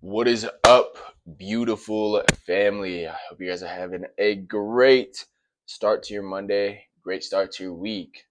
What is up, beautiful family? I hope you guys are having a great start to your Monday, great start to your week.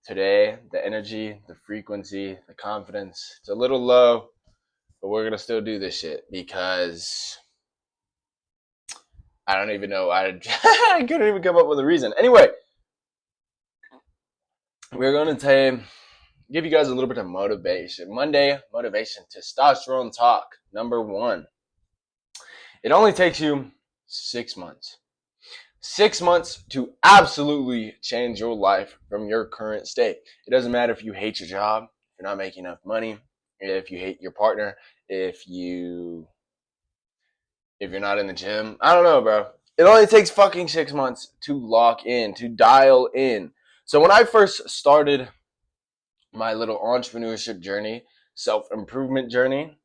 Today, the energy, the frequency, the confidence, it's a little low, but we're going to still do this shit because I don't even know. I couldn't even come up with a reason. Anyway, we're going to give you guys a little bit of motivation. Monday, motivation, testosterone talk, number one. It only takes you 6 months. 6 months to absolutely change your life from your current state. It doesn't matter if you hate your job, if you're not making enough money, if you hate your partner, if you're not in the gym. I don't know, bro. It only takes fucking 6 months to lock in, to dial in. So when I first started my little entrepreneurship journey, self-improvement journey,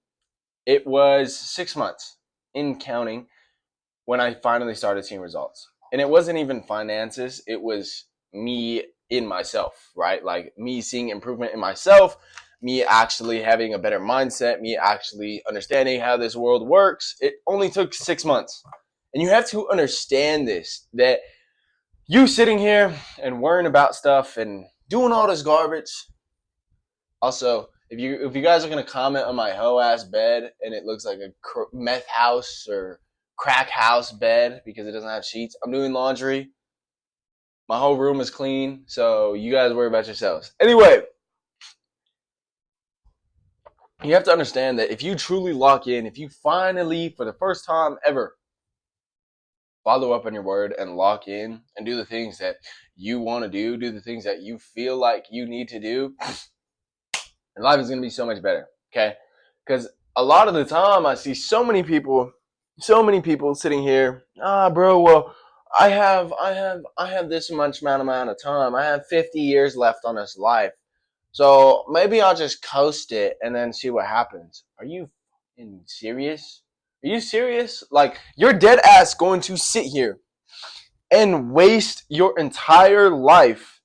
it was 6 months in counting when I finally started seeing results. And it wasn't even finances, it was me in myself, right? Like me seeing improvement in myself, me actually having a better mindset, me actually understanding how this world works. It only took 6 months. And you have to understand this, that you sitting here and worrying about stuff and doing all this garbage. Also, if you guys are gonna comment on my hoe ass bed and it looks like a meth house or crack house bed because it doesn't have sheets, I'm doing laundry. My whole room is clean, so you guys worry about yourselves. Anyway, you have to understand that if you truly lock in, if you finally, for the first time ever, follow up on your word and lock in and do the things that you want to do the things that you feel like you need to do, and life is going to be so much better. Okay, because a lot of the time I see so many people sitting here. Bro, well, I have this much amount of time. I have 50 years left on this life, so maybe I'll just coast it and then see what happens. Are you serious? Are you serious? Like, you're dead ass going to sit here and waste your entire life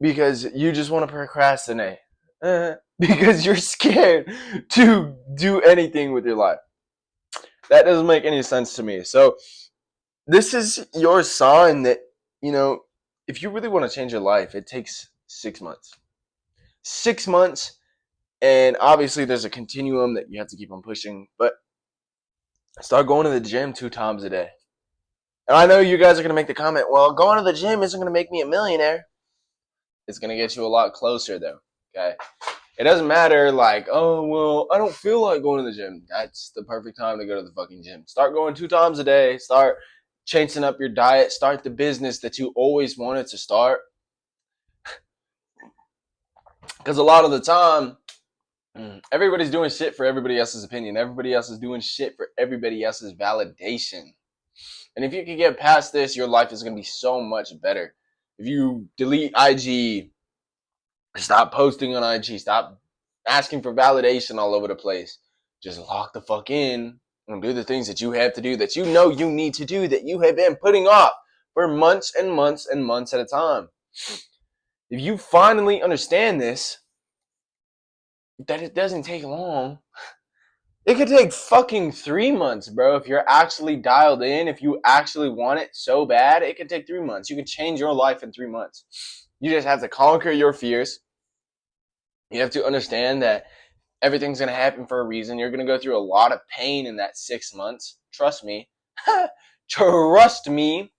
because you just want to procrastinate. Because you're scared to do anything with your life. That doesn't make any sense to me. So, this is your sign that, if you really want to change your life, it takes 6 months. 6 months, and obviously there's a continuum that you have to keep on pushing, but start going to the gym 2 times a day. And I know you guys are going to make the comment, well, going to the gym isn't going to make me a millionaire. It's going to get you a lot closer, though, okay? It doesn't matter, like, oh, well, I don't feel like going to the gym. That's the perfect time to go to the fucking gym. Start going 2 times a day. Start changing up your diet. Start the business that you always wanted to start. Because a lot of the time, everybody's doing shit for everybody else's opinion. Everybody else is doing shit for everybody else's validation. And if you can get past this, your life is going to be so much better. If you delete IG, stop posting on IG, stop asking for validation all over the place. Just lock the fuck in and do the things that you have to do, that you know you need to do, that you have been putting off for months and months and months at a time. If you finally understand this, that it doesn't take long. It could take fucking 3 months, bro. If you're actually dialed in, if you actually want it so bad, it could take 3 months. You can change your life in 3 months. You just have to conquer your fears. You have to understand that everything's going to happen for a reason. You're going to go through a lot of pain in that 6 months. Trust me. Trust me.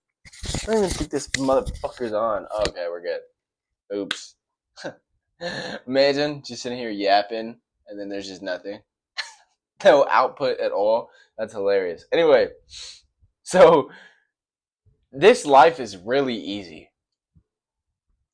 I don't even think this motherfucker's on. Okay, we're good. Oops. Imagine just sitting here yapping and then there's just nothing. No output at all. That's hilarious. Anyway, so this life is really easy.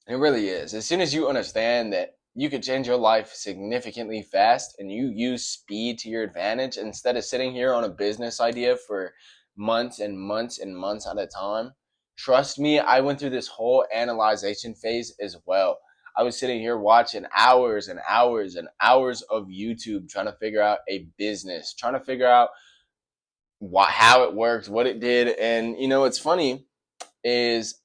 It really is. As soon as you understand that you could change your life significantly fast and you use speed to your advantage instead of sitting here on a business idea for months and months and months at a time. Trust me, I went through this whole analyzation phase as well. I was sitting here watching hours and hours and hours of YouTube trying to figure out a business, trying to figure out how it worked, what it did. And what's funny is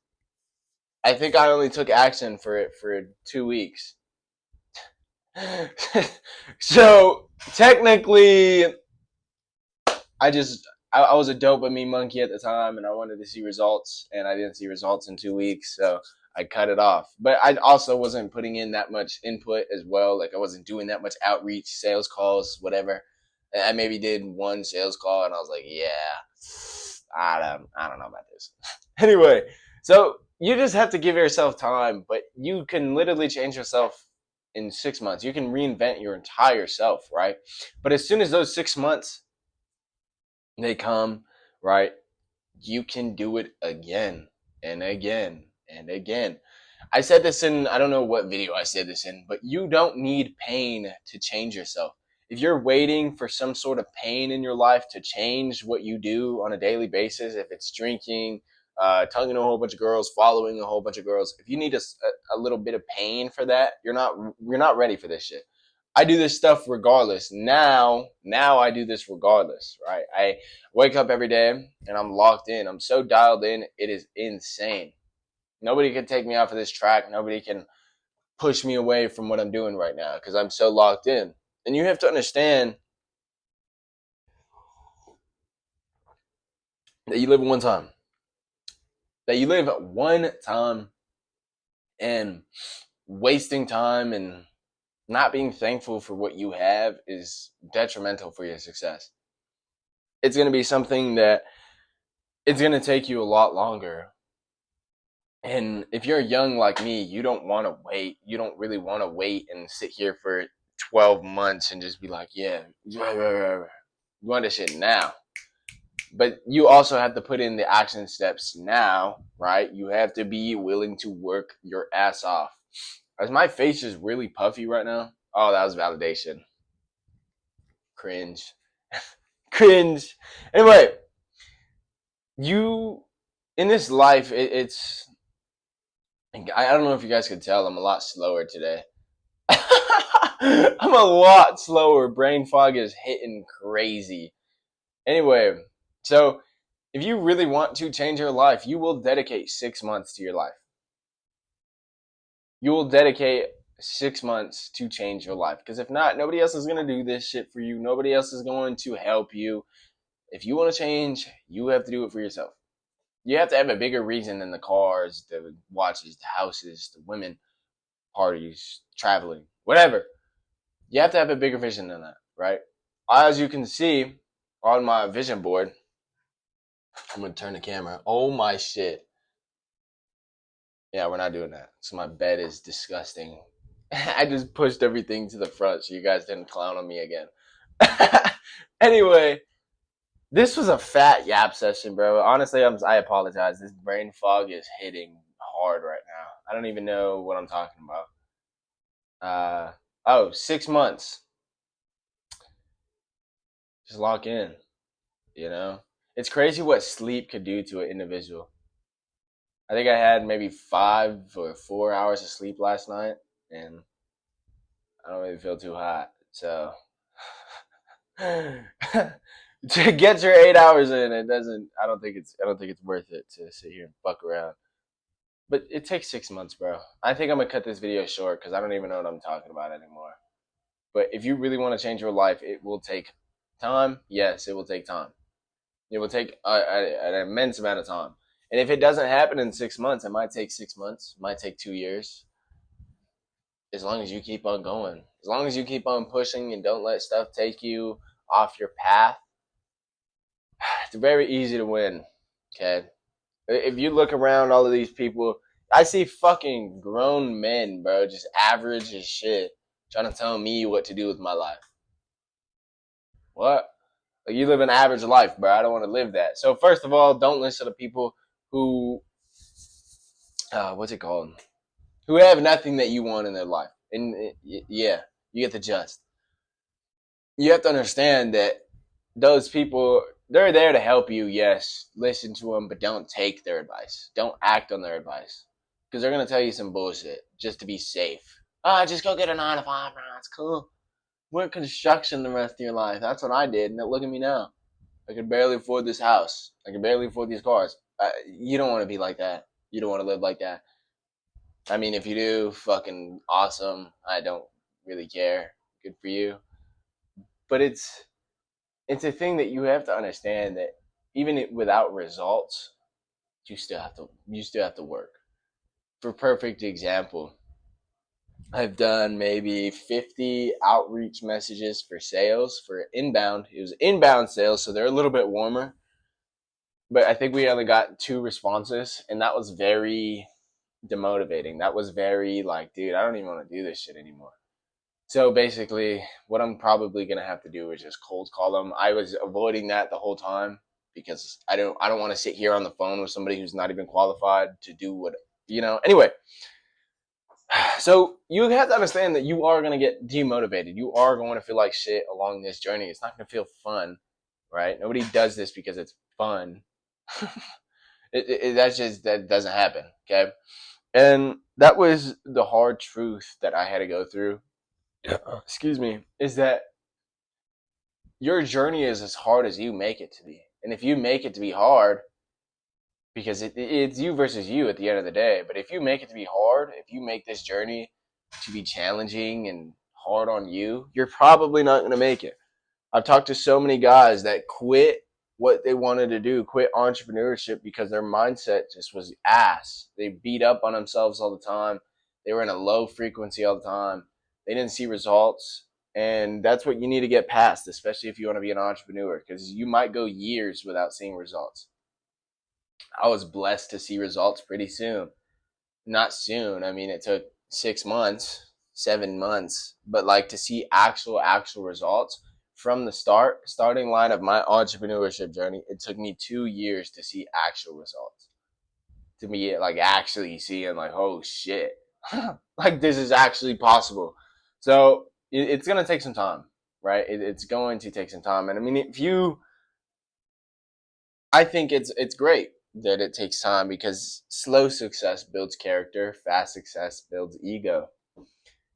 I think I only took action for it for 2 weeks. So technically, I was a dopamine monkey at the time, and I wanted to see results, and I didn't see results in 2 weeks, so I cut it off. But I also wasn't putting in that much input as well. Like I wasn't doing that much outreach, sales calls, whatever. And I maybe did one sales call, and I was like, yeah, I don't know about this. Anyway, so you just have to give yourself time, but you can literally change yourself in 6 months. You can reinvent your entire self, right? But as soon as those 6 months they come, right, you can do it again and again and again. I said this in, I don't know what video I said this in, but you don't need pain to change yourself. If you're waiting for some sort of pain in your life to change what you do on a daily basis, if it's drinking, talking to a whole bunch of girls, following a whole bunch of girls, if you need a little bit of pain for that, you're not ready for this shit. I do this stuff regardless. Now I do this regardless, right? I wake up every day and I'm locked in. I'm so dialed in. It is insane. Nobody can take me off of this track. Nobody can push me away from what I'm doing right now because I'm so locked in. And you have to understand that you live one time. That you live one time, and wasting time and not being thankful for what you have is detrimental for your success. It's going to be something that it's going to take you a lot longer. And if you're young like me, you don't want to wait. You don't really want to wait and sit here for 12 months and just be like, yeah, you want this shit now. But you also have to put in the action steps now, right? You have to be willing to work your ass off. As my face is really puffy right now. Oh, that was validation. Cringe. Cringe. Anyway, you, in this life, it's, I don't know if you guys can tell, I'm a lot slower today. I'm a lot slower. Brain fog is hitting crazy. Anyway, so if you really want to change your life, you will dedicate 6 months to your life. You will dedicate 6 months to change your life. Because if not, nobody else is going to do this shit for you. Nobody else is going to help you. If you want to change, you have to do it for yourself. You have to have a bigger reason than the cars, the watches, the houses, the women, parties, traveling, whatever. You have to have a bigger vision than that, right? As you can see on my vision board, I'm gonna turn the camera. Oh my shit. Yeah, we're not doing that. So my bed is disgusting. I just pushed everything to the front so you guys didn't clown on me again. Anyway, this was a fat yap session, bro. Honestly, I apologize. This brain fog is hitting hard right now. I don't even know what I'm talking about. Oh, 6 months. Just lock in, you know? It's crazy what sleep could do to an individual. I think I had maybe 5 or 4 hours of sleep last night, and I don't really feel too hot. So to get your 8 hours in, it doesn't. I don't think it's worth it to sit here and fuck around. But it takes 6 months, bro. I think I'm gonna cut this video short because I don't even know what I'm talking about anymore. But if you really want to change your life, it will take time. Yes, it will take time. It will take an immense amount of time. And if it doesn't happen in 6 months, it might take 6 months, it might take 2 years. As long as you keep on going, as long as you keep on pushing and don't let stuff take you off your path, it's very easy to win. Okay. If you look around all of these people, I see fucking grown men, bro, just average as shit, trying to tell me what to do with my life. What? Like, you live an average life, bro. I don't want to live that. So first of all, don't listen to people who, what's it called? Who have nothing that you want in their life. And yeah, you get the gist. You have to understand that those people, they're there to help you. Yes, listen to them, but don't take their advice. Don't act on their advice because they're gonna tell you some bullshit just to be safe. Just go get a 9 to 5, bro. It's cool. Work construction the rest of your life. That's what I did. And look at me now. I can barely afford this house. I can barely afford these cars. You don't want to be like that. You don't want to live like that. I mean, if you do, fucking awesome. I don't really care. Good for you. but it's a thing that you have to understand that even without results, you still have to work. For perfect example, I've done maybe 50 outreach messages for sales for inbound. It was inbound sales, so they're a little bit warmer. But I think we only got 2 responses, and that was very demotivating. That was very like, dude, I don't even want to do this shit anymore. So basically, what I'm probably gonna have to do is just cold call them. I was avoiding that the whole time because I don't want to sit here on the phone with somebody who's not even qualified to do what Anyway, so you have to understand that you are gonna get demotivated. You are going to feel like shit along this journey. It's not gonna feel fun, right? Nobody does this because it's fun. That doesn't happen. Okay, and that was the hard truth that I had to go through. Excuse me, is that your journey is as hard as you make it to be. And if you make it to be hard, because it's you versus you at the end of the day, but if you make it to be hard, if you make this journey to be challenging and hard on you, you're probably not going to make it. I've talked to so many guys that quit what they wanted to do, quit entrepreneurship because their mindset just was ass. They beat up on themselves all the time. They were in a low frequency all the time. They didn't see results. And that's what you need to get past, especially if you want to be an entrepreneur, because you might go years without seeing results. I was blessed to see results pretty soon. Not soon. I mean, it took 6 months, 7 months, but like to see actual results from the starting line of my entrepreneurship journey, it took me 2 years to see actual results. To me, like actually seeing like, oh shit, like this is actually possible. So it's gonna take some time, right? It's going to take some time, and I mean, I think it's great that it takes time because slow success builds character, fast success builds ego.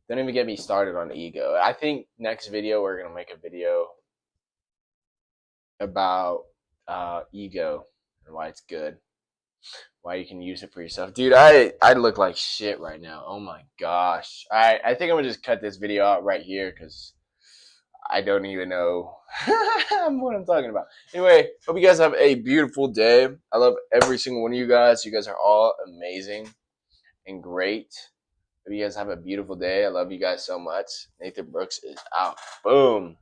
Don't even get me started on ego. I think next video we're gonna make a video about ego and why it's good, why you can use it for yourself. Dude, I look like shit right now. Oh my gosh. I think I'm gonna just cut this video out right here because I don't even know what I'm talking about. Anyway, hope you guys have a beautiful day. I love every single one of you guys. You guys are all amazing and great. Hope you guys have a beautiful day. I love you guys so much. Nathan Brooks is out. Boom.